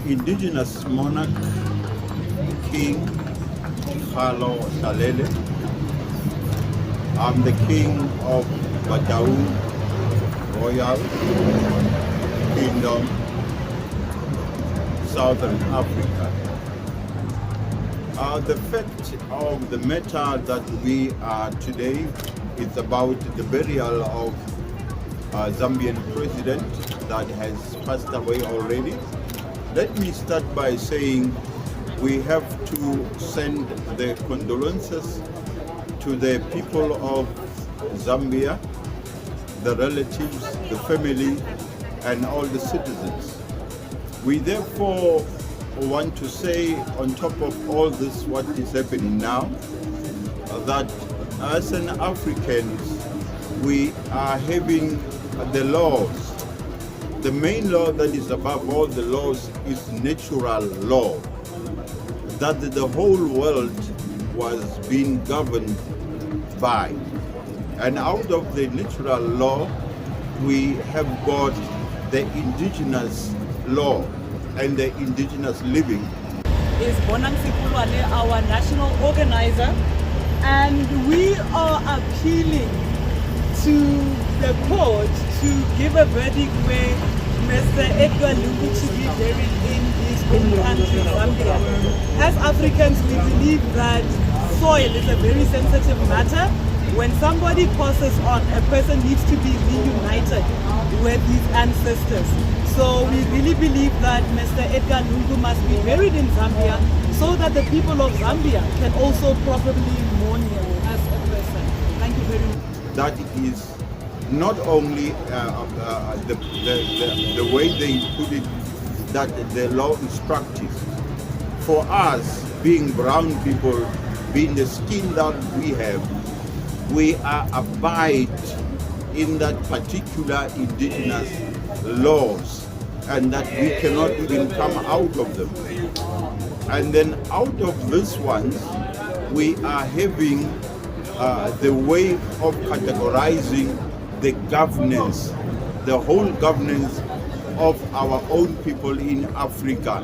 Indigenous monarch, King HLALELE. I'm the king of Bataung Royal Kingdom, Southern Africa. The fact of the matter that we are today is about the burial of Zambian president that has passed away already. Let me start by saying we have to send the condolences to the people of Zambia, the relatives, the family, and all the citizens. We therefore want to say, on top of all this, what is happening now, that as an Africans, we are having the laws. The main law that is above all the laws is natural law, that the whole world was being governed by. And out of the natural law, we have got the indigenous law and the indigenous living. Is Bonang Sikulwane, our national organizer, and we are appealing to the court to give a verdict where Mr. Edgar Lungu to be buried in his home country, Zambia. As Africans, we believe that soil is a very sensitive matter. When somebody passes on, a person needs to be reunited with his ancestors. So we really believe that Mr. Edgar Lungu must be buried in Zambia so that the people of Zambia can also properly mourn him as a person. Thank you very much. That is not only the way they put it, that the law is practiced. For us, being brown people, being the skin that we have, we are abide in that particular indigenous laws, and that we cannot even come out of them. And then out of this one, we are having the way of categorizing the governance, the whole governance of our own people in Africa.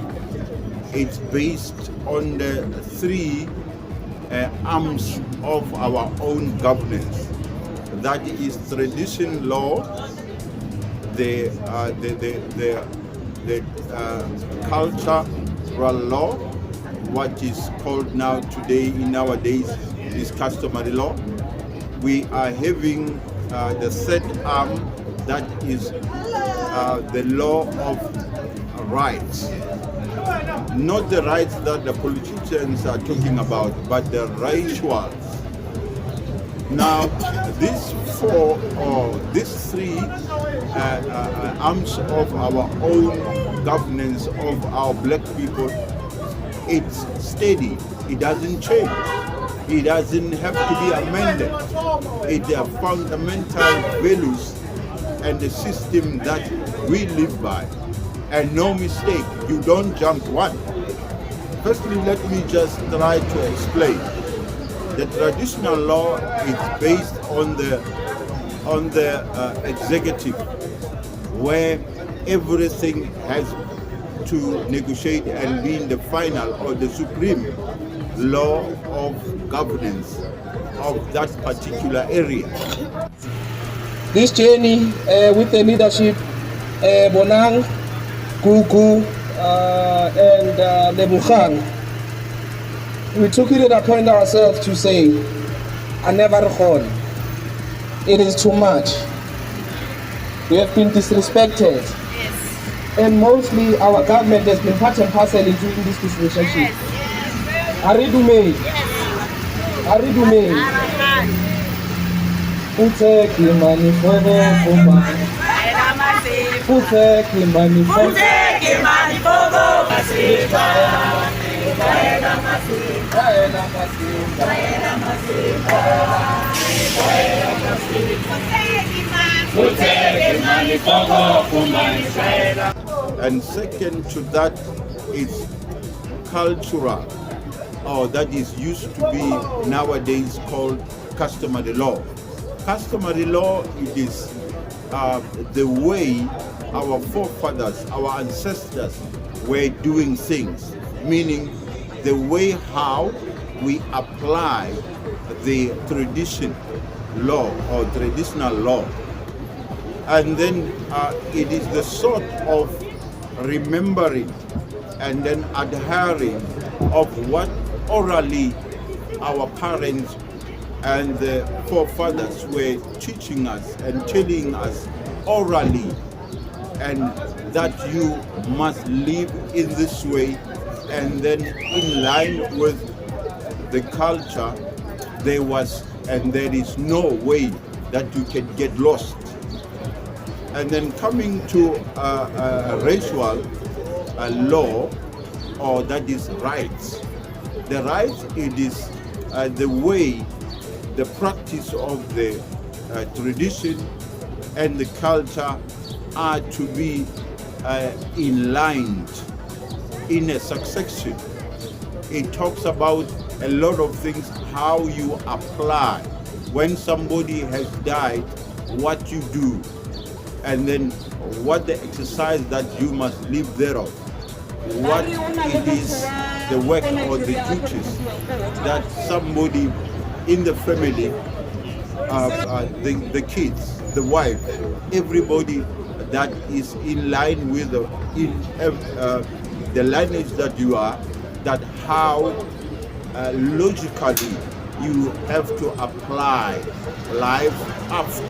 It's based on the three arms of our own governance. That is tradition law, the cultural law, what is called now today in nowadays is customary law. We are having the third arm, that is the law of rights. Not the rights that the politicians are talking about, but the rituals. Now, these four or these three arms of our own governance of our black people, it's steady. It doesn't change. It doesn't have to be amended. It's the fundamental values and the system that we live by. And no mistake, you don't jump one. Firstly, let me just try to explain. The traditional law is based on the executive, where everything has to negotiate and be in the final or the supreme law of governance of that particular area. This journey with the leadership, Bonang Gugu, and Nebukhan. We took it upon ourselves to say, I never recall. It is too much. We have been disrespected. Yes. And mostly our government has been part and parcel in doing this disrespect. Aridume. Aridume. Uteki mani fogo kuma. Uteki mani fogo. Uteki mani fogo. And second to that is cultural, or that is used to be nowadays called customary law. Customary law, it is the way our forefathers, our ancestors were doing things, meaning the way how we apply the tradition law or traditional law. And then it is the sort of remembering and then adhering of what orally our parents and the forefathers were teaching us and telling us orally, and that you must live in this way, and then in line with the culture there was and there is no way that you can get lost. And then coming to racial law, or that is rights. The rights, it is the way, the practice of the tradition and the culture are to be in line, in a succession. It talks about a lot of things, how you apply. When somebody has died, what you do, and then what the exercise that you must live thereof. What it is, the work or the duties that somebody in the family, the kids, the wife, everybody that is in line with the lineage that you are, that how logically you have to apply life after.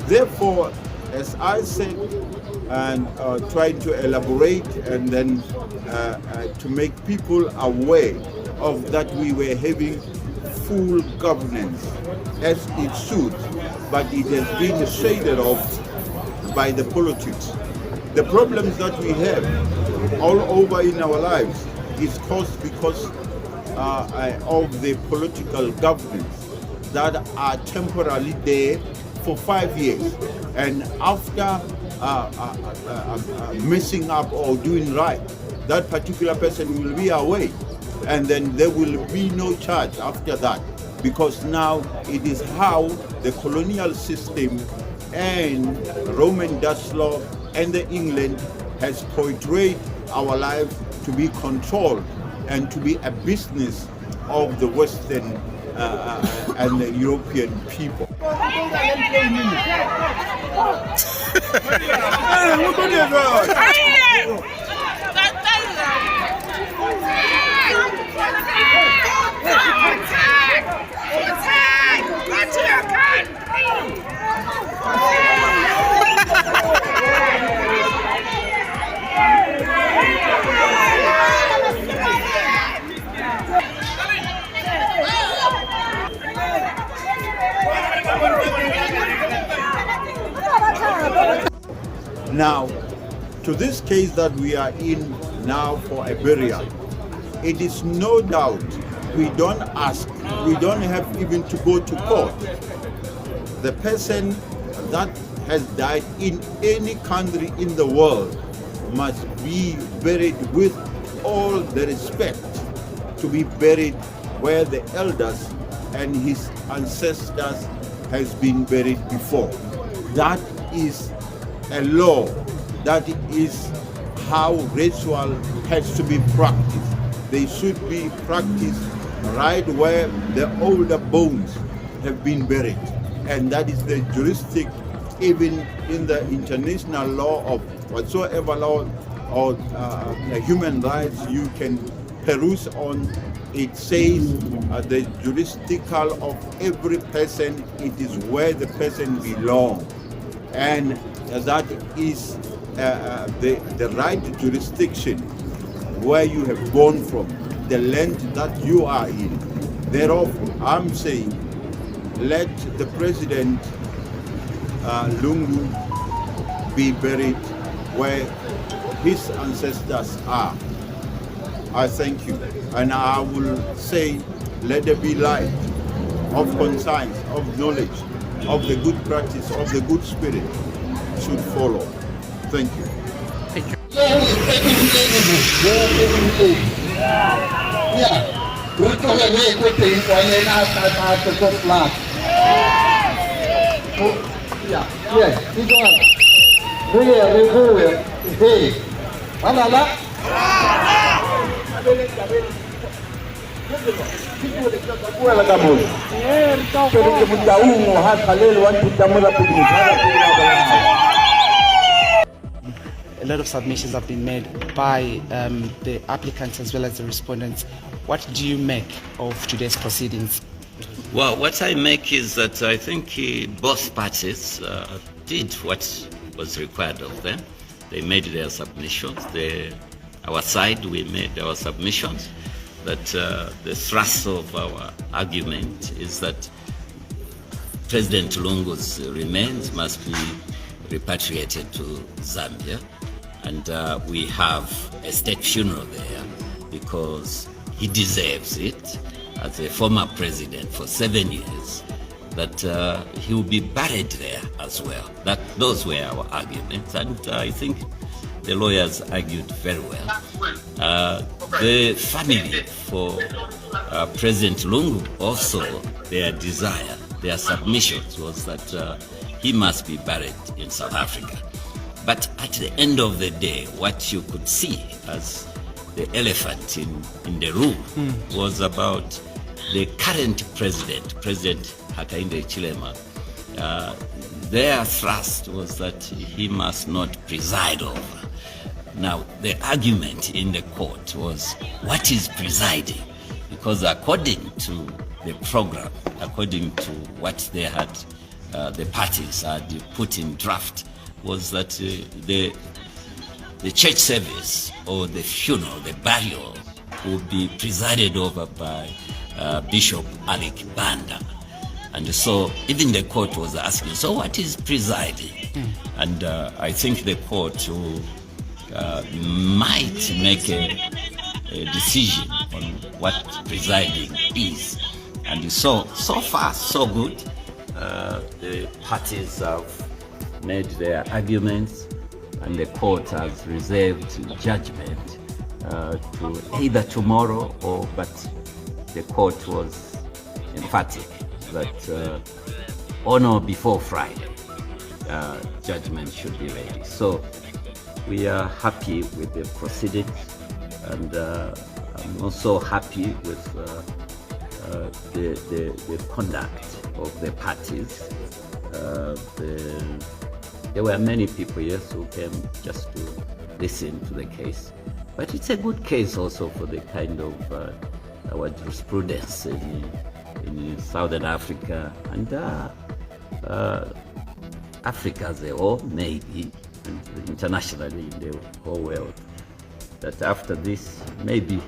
Therefore, as I said, and trying to elaborate and then to make people aware of that we were having full governance as it should, but it has been shaded off by the politics. The problems that we have all over in our lives is caused because of the political governance that are temporarily there for 5 years, and after messing up or doing right, that particular person will be away, and then there will be no charge after that, because now it is how the colonial system and Roman Dutch law and the England has portrayed our life to be controlled and to be a business of the Western and the European people. Now, to this case that we are in now for a burial, it is no doubt we don't ask, we don't have even to go to court. The person that has died in any country in the world must be buried with all the respect, to be buried where the elders and his ancestors has been buried before. That is a law. That is how ritual has to be practiced. They should be practiced right where the older bones have been buried. And that is the jurisdiction, even in the international law of whatsoever law or human rights you can peruse on. It says the jurisdiction of every person, it is where the person belongs. And that is the right jurisdiction where you have gone from, the land that you are in. Thereof, I'm saying, let the President Lungu be buried where his ancestors are. I thank you. And I will say, let there be light of conscience, of knowledge, of the good practice, of the good spirit should follow. Thank you. Thank you. A lot of submissions have been made by the applicants as well as the respondents. What do you make of today's proceedings? Well, what I make is that I think both parties did what was required of them. They made their submissions. Our side, we made our submissions. That the thrust of our argument is that President Lungu's remains must be repatriated to Zambia. And we have a state funeral there because he deserves it as a former president for 7 years, that he will be buried there as well. Those were our arguments, and I think the lawyers argued very well. The family for President Lungu also, their desire, their submissions was that he must be buried in South Africa. But at the end of the day, what you could see as the elephant in the room was about the current president, President Hakainde Hichilema. Their thrust was that he must not preside over. Now, the argument in the court was what is presiding? Because according to the program, according to what they had, the parties had put in draft, was that the church service or the funeral, the burial, would be presided over by Bishop Alec Banda. And so even the court was asking, so what is presiding? And I think the court might make a decision on what presiding is. And so far, so good. The parties have made their arguments, and the court has reserved judgment to either tomorrow but the court was emphatic that on or before Friday, judgment should be ready. So we are happy with the proceedings, and I'm also happy with the conduct of the parties. There were many people, yes, who came just to listen to the case. But it's a good case also for the kind of our jurisprudence in Southern Africa and Africa as a whole, maybe, and internationally in the whole world. That after this, maybe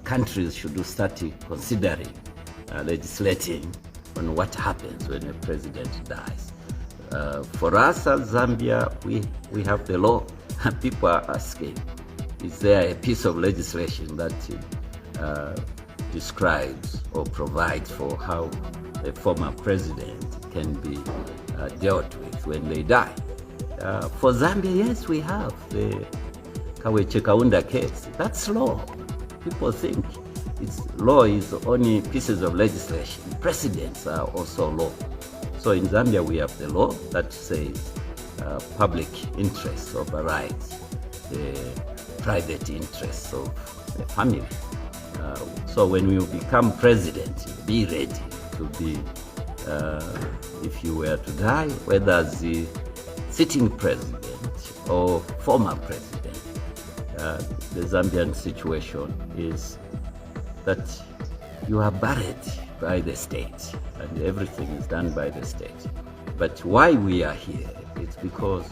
countries should start considering legislating on what happens when a president dies. For us as Zambia, we have the law. People are asking, is there a piece of legislation that describes or provides for how a former president can be dealt with when they die? For Zambia, yes, we have the Kaunda case. That's law. People think law is only pieces of legislation. Precedents are also law. So in Zambia, we have the law that says public interests overrides the private interests of the family. So when you become president, be ready to be, if you were to die, whether as the sitting president or former president, the Zambian situation is that you are buried by the state and everything is done by the state. But why we are here is because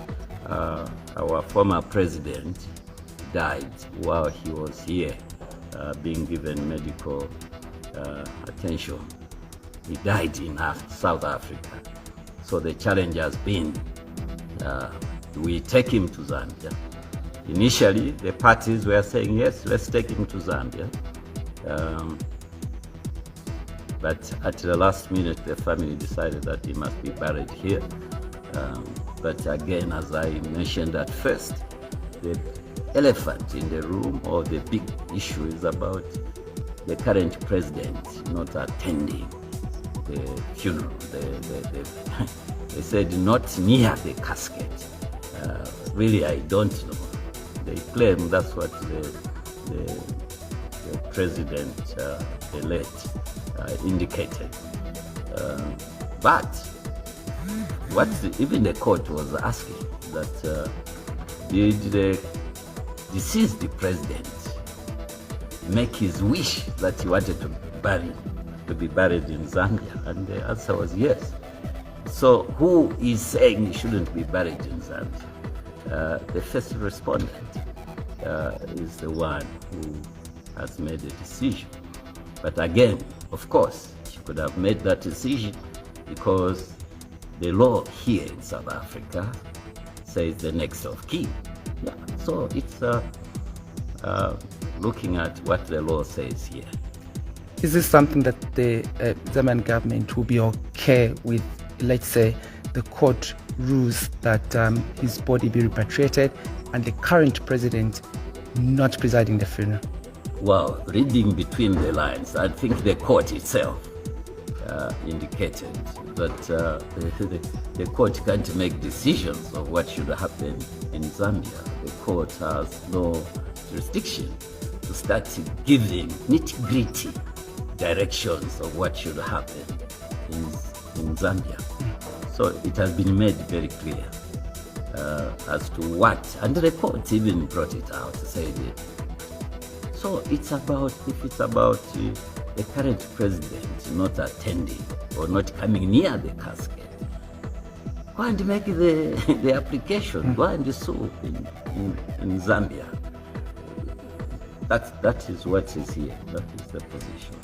our former president died while he was here being given medical attention. He died in South Africa. So the challenge has been, do we take him to Zambia? Initially, the parties were saying, yes, let's take him to Zambia. But at the last minute, the family decided that he must be buried here. But again, as I mentioned at first, the elephant in the room or the big issue is about the current president not attending the funeral. They said not near the casket. Really, I don't know. They claim that's what the president-elect indicated. But what even the court was asking, that did the deceased president make his wish that he wanted to be buried in Zambia? And the answer was yes. So who is saying he shouldn't be buried in Zambia? The first respondent is the one who has made a decision. But again, of course, she could have made that decision because the law here in South Africa says the next of kin. Yeah, so it's looking at what the law says here. Is this something that the Zambian government will be okay with, let's say, the court rules that his body be repatriated and the current president not presiding the funeral? Well, reading between the lines, I think the court itself indicated that the court can't make decisions of what should happen in Zambia. The court has no jurisdiction to start giving nitty-gritty directions of what should happen in Zambia. So it has been made very clear as to what, and the court even brought it out, said it. So it's about, if it's about the current president not attending or not coming near the casket, go and make the application, go and sue in Zambia. That is what is here, that is the position.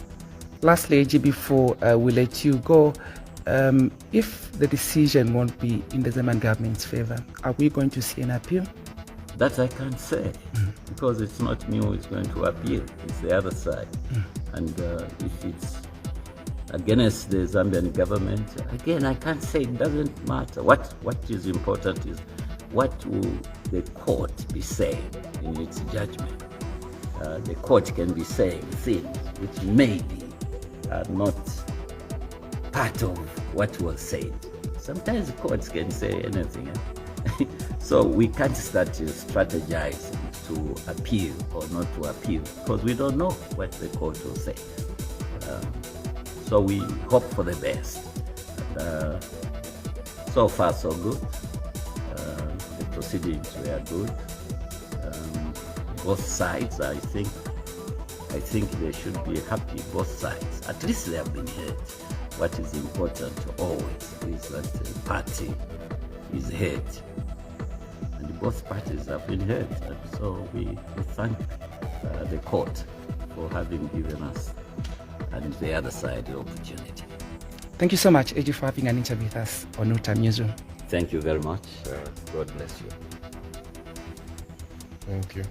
Lastly, AG, before we let you go, if the decision won't be in the Zambian government's favor, are we going to see an appeal? That I can't say, because it's not me who is going to appeal, it's the other side. And if it's against the Zambian government, again, I can't say, it doesn't matter. What is important is what will the court be saying in its judgment. The court can be saying things which maybe are not part of what was said. Sometimes courts can say anything. So we can't start strategizing to appeal or not to appeal because we don't know what the court will say. So we hope for the best. So far, so good. The proceedings were good. Both sides, I think they should be happy, both sides. At least they have been heard. What is important always is that the party is heard. And both parties have been heard. And so we thank the court for having given us and the other side the opportunity. Thank you so much, Eddie, for having an interview with us on No Time Newsroom. Thank you very much. God bless you. Thank you.